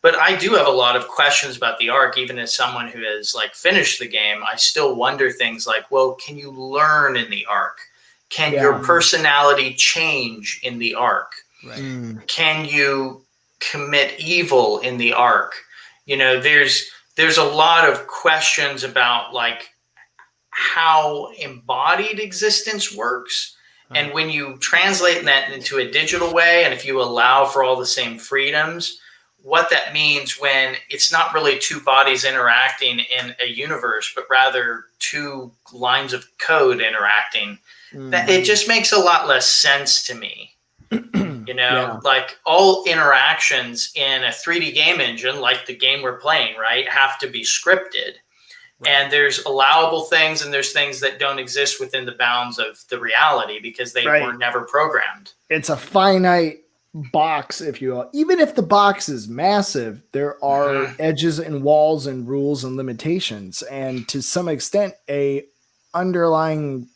But I do have a lot of questions about the Ark. Even as someone who has finished the game, I still wonder things like, well, can you learn in the Ark? Can your personality change in the Ark? Right. Can you commit evil in the Ark? There's a lot of questions about how embodied existence works. And when you translate that into a digital way, and if you allow for all the same freedoms, what that means when it's not really two bodies interacting in a universe, but rather two lines of code interacting, that it just makes a lot less sense to me. All interactions in a 3D game engine, like the game we're playing, right, have to be scripted. Right. And there's allowable things and there's things that don't exist within the bounds of the reality because they were never programmed. It's a finite box, if you will. Even if the box is massive, there are edges and walls and rules and limitations, and to some extent a underlying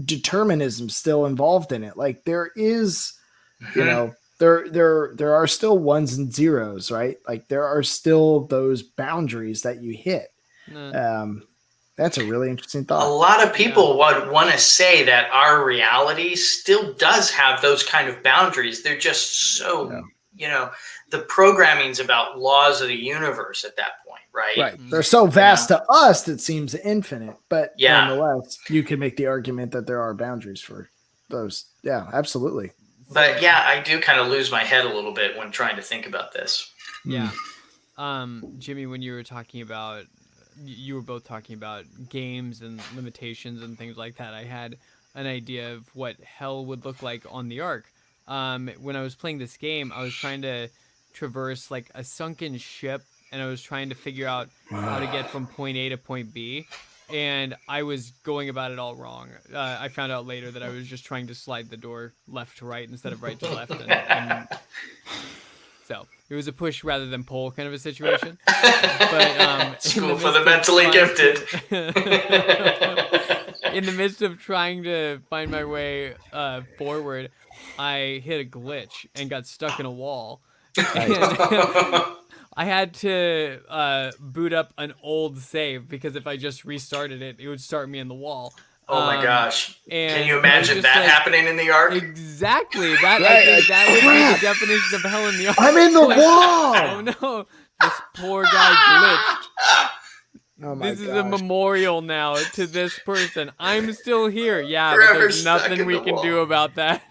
determinism still involved in it. Like there is there are still ones and zeros, right? Like there are still those boundaries that you hit. That's a really interesting thought. A lot of people would want to say that our reality still does have those kind of boundaries. They're just so, the programming's about laws of the universe at that point, right? Right. They're so vast to us, it seems infinite. But nonetheless, you can make the argument that there are boundaries for those. Yeah, absolutely. But I do kind of lose my head a little bit when trying to think about this. Yeah. Jimmy, when you were talking about, you were both talking about games and limitations and things like that, I had an idea of what hell would look like on the Ark. When I was playing this game, I was trying to traverse a sunken ship, and I was trying to figure out how to get from point A to point B, and I was going about it all wrong. I found out later that I was just trying to slide the door left to right instead of right to left, and so it was a push rather than pull kind of a situation. But school for the mentally gifted. In the midst of trying to find my way forward, I hit a glitch and got stuck in a wall. I had to boot up an old save because if I just restarted it, it would start me in the wall. Oh my gosh. Can you imagine that happening in the Ark? Exactly. That I think that would be the definition of hell in the Ark. I'm in the wall. Oh no. This poor guy glitched. Oh my this is a memorial now to this person. I'm still here. Yeah, Forever but there's nothing we can do about that.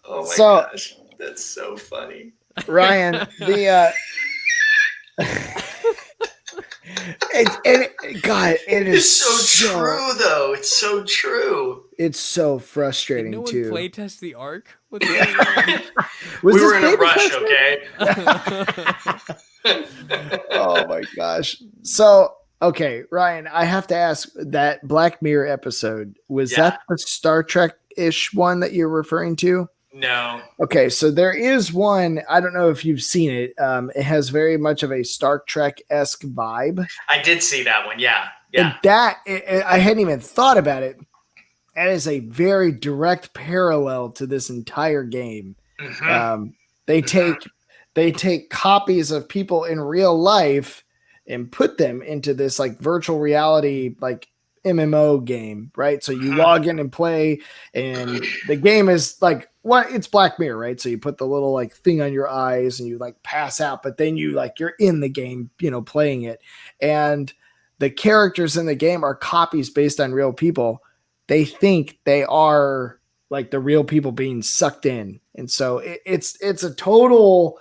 Oh my gosh. That's so funny. Ryan, God, it is It's so true, though. It's so true. It's so Did frustrating no one too. playtest the Ark? What's going on? Was We this were in a beta rush, tested? okay? Oh my gosh. So, okay, Ryan, I have to ask, that Black Mirror episode, was Yeah. that the Star Trek-ish one that you're referring to? No. Okay, so there is one. I don't know if you've seen it. It has very much of a Star Trek-esque vibe. I did see that one. Yeah. And I hadn't even thought about it. That is a very direct parallel to this entire game. Mm-hmm. They take copies of people in real life and put them into this like virtual reality like MMO game, right? So you log in and play, and the game is like it's Black Mirror, right? So you put the little like thing on your eyes and you like pass out, but then you're in the game, playing it. And the characters in the game are copies based on real people. They think they are like the real people being sucked in. And so it's a total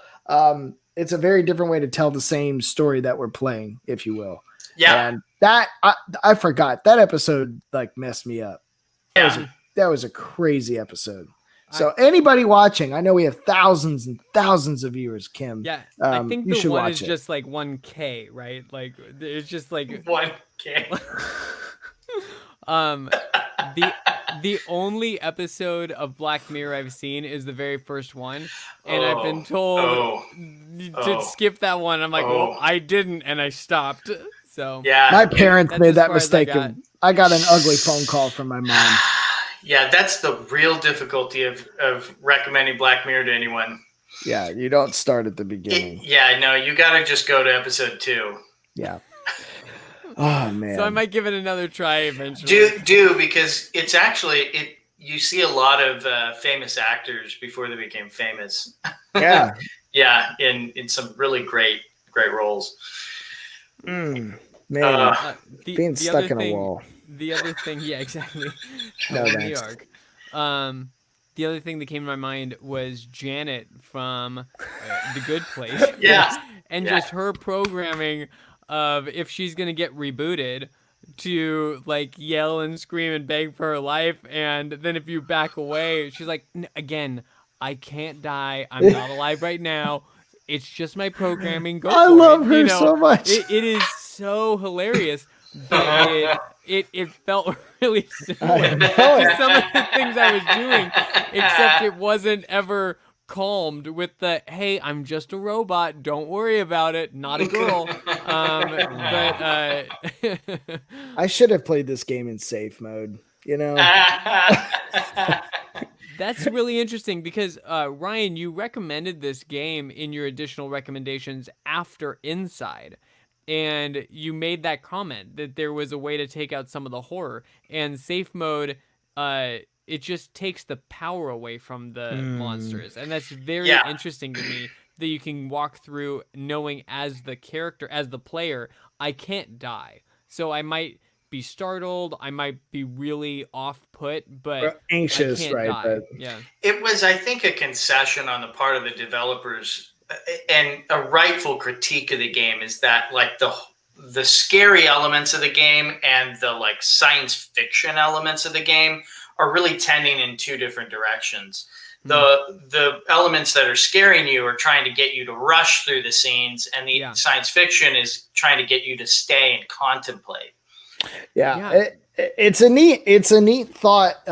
it's a very different way to tell the same story that we're playing, if you will. Yeah. And that I forgot that episode like messed me up. That was a crazy episode. So anybody watching, I know we have thousands and thousands of viewers, Kim. Yeah, I think you the should one watch is it. just like 1K, right? Like it's just like 1K. The only episode of Black Mirror I've seen is the very first one, and I've been told to skip that one. I'm like, well, I didn't, and I stopped. So yeah, my parents made that mistake. I got an ugly phone call from my mom. Yeah, that's the real difficulty of recommending Black Mirror to anyone. Yeah, you don't start at the beginning. No, you got to just go to episode 2. Yeah. Oh man. So I might give it another try eventually. Do because it's actually you see a lot of famous actors before they became famous. Yeah. Yeah, in some really great roles. Man, being stuck in a wall. The other thing, yeah, exactly. No, New York. The other thing that came to my mind was Janet from The Good Place. Yeah. And just her programming of if she's gonna get rebooted to like yell and scream and beg for her life, and then if you back away, she's like, again, I can't die. I'm not alive right now. It's just my programming. Go I love her so much. It is so hilarious. But it felt really similar to some of the things I was doing, except it wasn't ever calmed with the, hey, I'm just a robot, don't worry about it, not a girl. I should have played this game in safe mode, That's really interesting because Ryan, you recommended this game in your additional recommendations after Inside. And you made that comment that there was a way to take out some of the horror. And safe mode, it just takes the power away from the monsters. And that's very interesting to me that you can walk through knowing as the character, as the player, I can't die. So I might be startled, I might be really off-put, but or anxious, I can't die. But... Yeah. It was, I think, a concession on the part of the developers. And a rightful critique of the game is that like the scary elements of the game and the like science fiction elements of the game are really tending in two different directions. The elements that are scaring you are trying to get you to rush through the scenes, and the science fiction is trying to get you to stay and contemplate. It's a neat thought.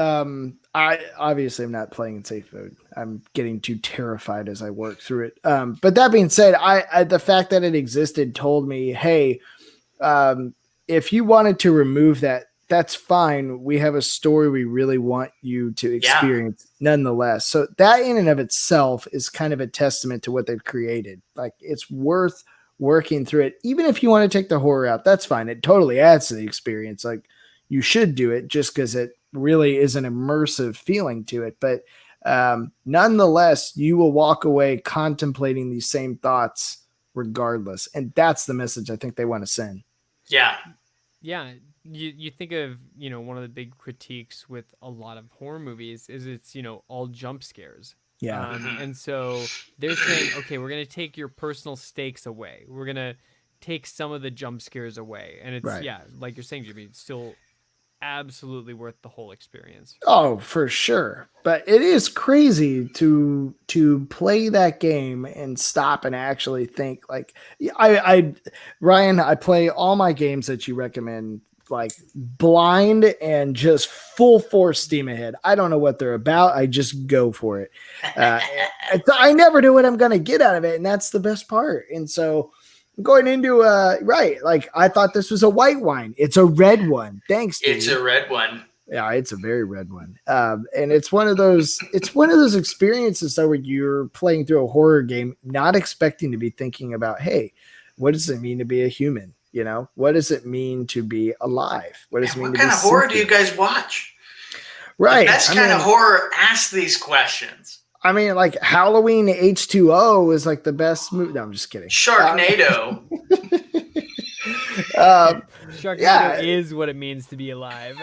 I obviously am not playing in safe mode. I'm getting too terrified as I work through it. But that being said, I the fact that it existed told me, hey, if you wanted to remove that, that's fine. We have a story we really want you to experience nonetheless. So that in and of itself is kind of a testament to what they've created. Like it's worth working through it. Even if you want to take the horror out, that's fine. It totally adds to the experience. Like you should do it just because it really is an immersive feeling to it. But nonetheless, you will walk away contemplating these same thoughts regardless. And that's the message I think they want to send. Yeah. Yeah. You think of, one of the big critiques with a lot of horror movies is it's, all jump scares. Yeah. And so they're saying, okay, we're going to take your personal stakes away. We're going to takes some of the jump scares away. And it's, Right. yeah, like you're saying, Jimmy, it's still absolutely worth the whole experience. Oh, for sure. But it is crazy to play that game and stop and actually think. Like I Ryan, I play all my games that you recommend like blind and just full force steam ahead. I don't know what they're about. I just go for it. I never know what I'm going to get out of it, and that's the best part. And so going into right, like I thought this was a white wine. It's a red one. Thanks, dude. It's a red one. Yeah, it's a very red one. And it's one of those experiences though where you're playing through a horror game, not expecting to be thinking about, hey, what does it mean to be a human? You know, what does it mean to be alive? What does it mean to be What kind of horror sentient? do you guys watch? Right. The best kind of horror asks these questions. I mean, like Halloween H2O is like the best movie. No, I'm just kidding. Sharknado. Sharknado is what it means to be alive.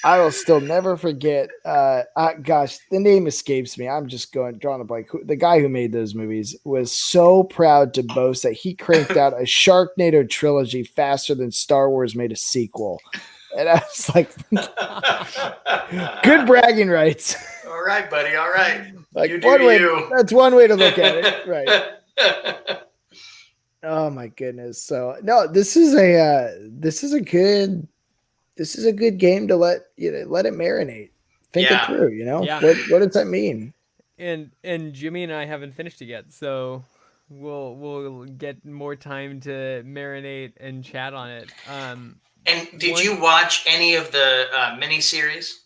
I will still never forget. Gosh, the name escapes me. I'm just drawing a blank. The guy who made those movies was so proud to boast that he cranked out a Sharknado trilogy faster than Star Wars made a sequel. And I was like, good bragging rights. All right, buddy. All right. Like you do you. That's one way to look at it. Right. Oh my goodness. So no, this is a good game to let it marinate. Think it through, you know? Yeah. What does that mean? And Jimmy and I haven't finished it yet, so we'll get more time to marinate and chat on it. And did you watch any of the miniseries?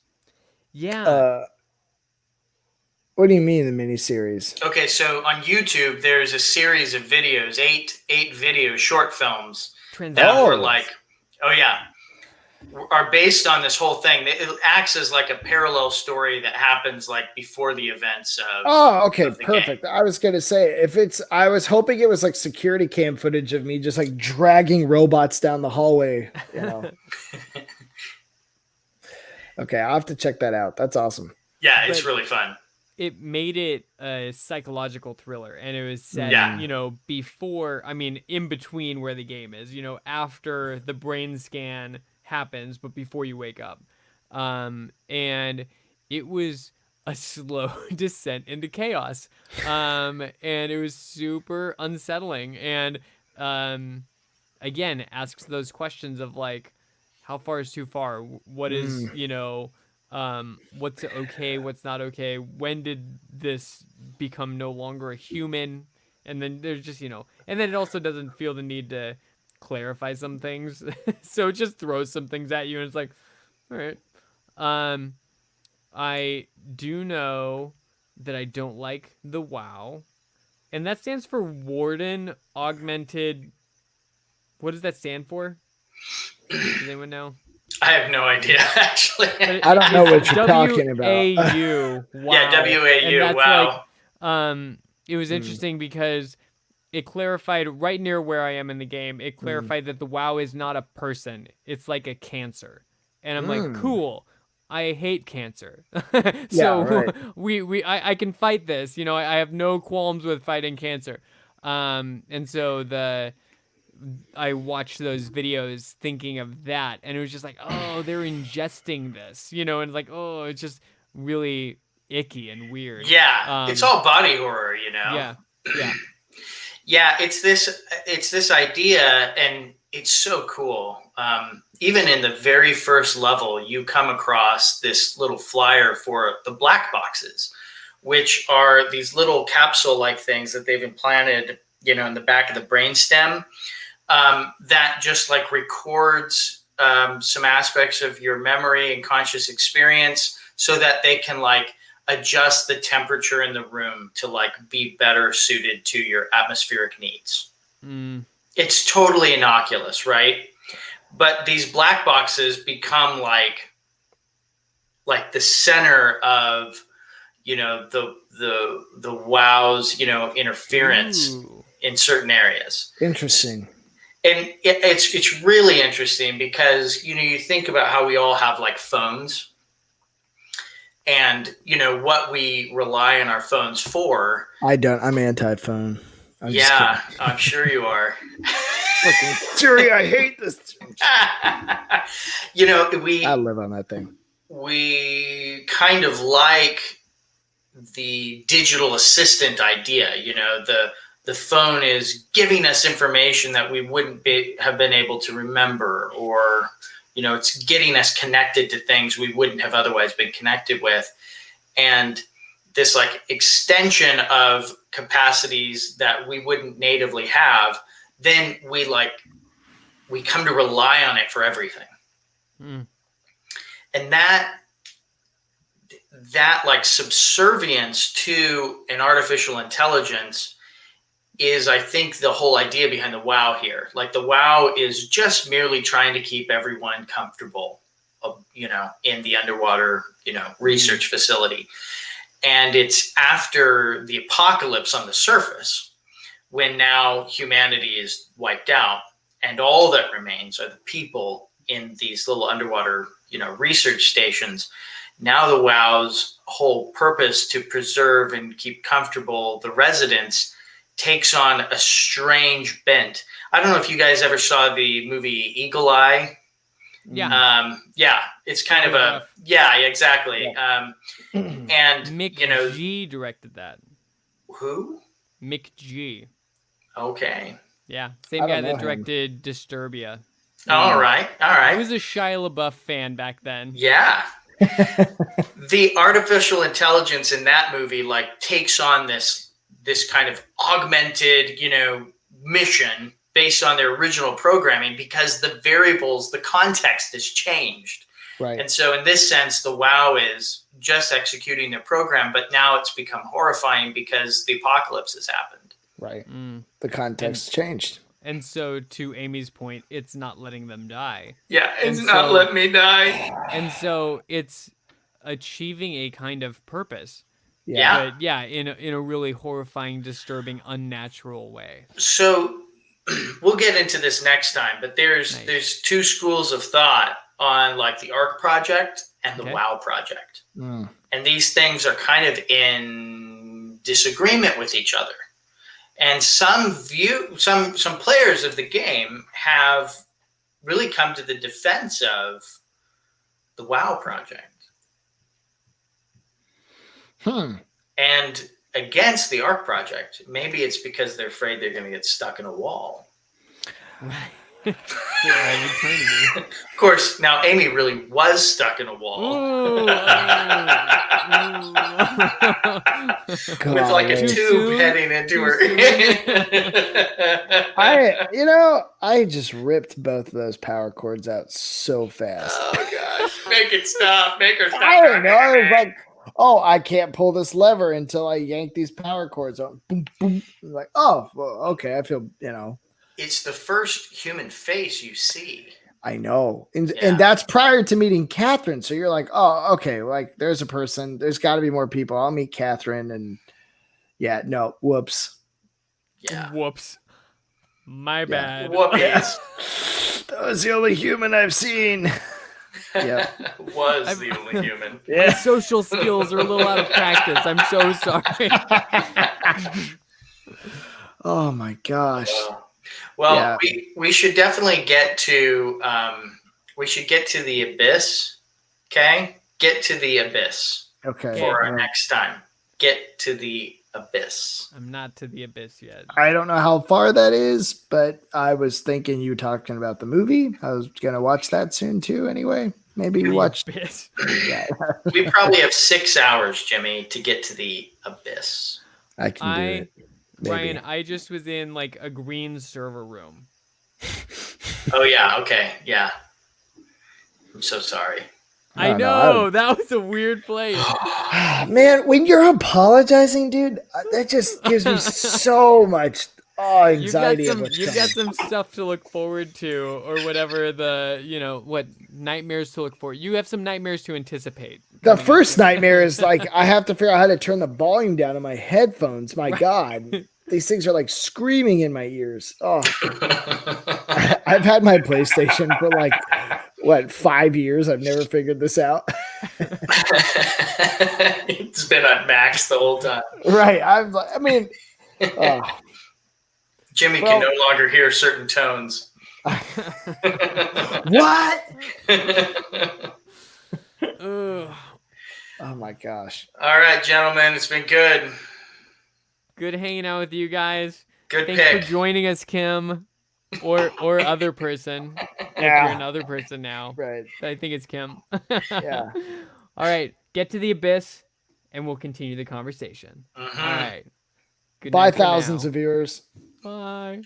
Yeah. What do you mean the miniseries? Okay, so on YouTube, there's a series of videos, eight video short films that were like, are based on this whole thing. It acts as like a parallel story that happens like before the events of. Oh, okay, of the perfect. game. I was gonna say I was hoping it was like security cam footage of me just like dragging robots down the hallway. You know. Okay, I'll have to check that out. That's awesome. Yeah, it's really fun. It made it a psychological thriller, and it was set, before, in between where the game is, after the brain scan happens, but before you wake up. And it was a slow descent into chaos. And it was super unsettling. And, again, asks those questions of like, how far is too far? What is, what's okay, what's not okay? When did this become no longer a human? And then there's just, and then it also doesn't feel the need to clarify some things. So it just throws some things at you and it's like, all right. I do know that I don't like the WoW. And that stands for Warden Augmented. What does that stand for? Does anyone know? I have no idea, actually. I don't know what you're talking about. WAU. Wow. Yeah, WAU. Wow. Like, it was interesting because it clarified right near where I am in the game. It clarified that the WoW is not a person; it's like a cancer. And I'm like, cool. I hate cancer, so right. I can fight this. I have no qualms with fighting cancer. And so I watched those videos thinking of that, and it was just like, oh, they're ingesting this, and it's like, oh, it's just really icky and weird. Yeah, it's all body horror, Yeah. Yeah, it's this idea, and it's so cool. Even in the very first level, you come across this little flyer for the black boxes, which are these little capsule-like things that they've implanted, in the back of the brainstem. That just like records some aspects of your memory and conscious experience so that they can like adjust the temperature in the room to like be better suited to your atmospheric needs. It's totally innocuous, right? But these black boxes become like the center of, the WoW's, interference in certain areas. Interesting. And it's really interesting because, you think about how we all have like phones and, what we rely on our phones for. I don't. I'm anti-phone. I'm just kidding. I'm sure you are. Fucking jury, I hate this. You know, I live on that thing. we kind of like the digital assistant idea. You know, the phone is giving us information that we wouldn't have been able to remember, or you know, it's getting us connected to things we wouldn't have otherwise been connected with, and this like extension of capacities that we wouldn't natively have. Then we come to rely on it for everything. And that like subservience to an artificial intelligence is, I think, the whole idea behind the WoW here. Like the WoW is just merely trying to keep everyone comfortable, you know, in the underwater, you know, research facility. And it's after the apocalypse on the surface, when now humanity is wiped out and all that remains are the people in these little underwater, you know, research stations. Now the WoW's whole purpose to preserve and keep comfortable the residents takes on a strange bent. I don't know if you guys ever saw the movie Eagle Eye. Yeah, it's kind of a exactly. Yeah. And Mick you know, G directed that. who? Mick G. Okay. Yeah, same I guy don't know that him. directed Disturbia. All right. I was a Shia LaBeouf fan back then. Yeah. The artificial intelligence in that movie like takes on this kind of augmented, you know, mission based on their original programming, because the variables, the context has changed. Right. And so in this sense, the WoW is just executing their program, but now it's become horrifying because the apocalypse has happened. Right. The context changed. And so, to Amy's point, it's not letting them die. Yeah, it's not letting me die. And so, it's achieving a kind of purpose. Yeah. But yeah, in a really horrifying, disturbing, unnatural way. So we'll get into this next time, but there's two schools of thought on like the ARC project and the WoW project. And these things are kind of in disagreement with each other. And some players of the game have really come to the defense of the WoW project. And against the ARC project. Maybe it's because they're afraid they're going to get stuck in a wall. For an eternity. Of course, now Amy really was stuck in a wall. With like a tube heading into her. I just ripped both of those power cords out so fast. Oh gosh. Make it stop. Make her stop. I don't know. I was like, oh, I can't pull this lever until I yank these power cords out. Boom, boom. I'm like, oh, well, okay. I feel, It's the first human face you see. I know. And that's prior to meeting Catherine. So you're like, oh, okay. Like there's a person. There's got to be more people. I'll meet Catherine. And whoops. Yeah. Whoops. My bad. Whoopies. That was the only human I've seen. Yeah. Was the only human. My social skills are a little out of practice. I'm so sorry. Oh my gosh. Well, we should definitely get to the abyss. Okay? Get to the abyss. Okay. For our next time. Get to the abyss. I'm not to the abyss yet. I don't know how far that is, but I was thinking you talking about the movie. I was gonna watch that soon too. Anyway, maybe you watched. We probably have 6 hours, Jimmy, to get to the abyss. I can do it. Maybe. Ryan, I just was in like a green server room. Oh yeah. Okay. Yeah. I'm so sorry. I know that was a weird place. Man, when you're apologizing, dude, that just gives me so much anxiety. You've got some stuff to look forward to, or whatever what nightmares to look for. You have some nightmares to anticipate. The first nightmare is like I have to figure out how to turn the volume down on my headphones. My God, these things are like screaming in my ears. Oh, I've had my PlayStation for like 5 years. I've never figured this out. It's been on max the whole time. Right. Jimmy Well- can no longer hear certain tones. What? Ugh. Oh my gosh. All right, gentlemen, it's been good. Good hanging out with you guys. Good Thanks pick. for joining us, Kim, or other person. If Yeah. you're another person now, Right. I think it's Kim. Yeah. All right, get to the abyss, and we'll continue the conversation. Mhm. All right. Good Bye, night for thousands now. of viewers. Bye.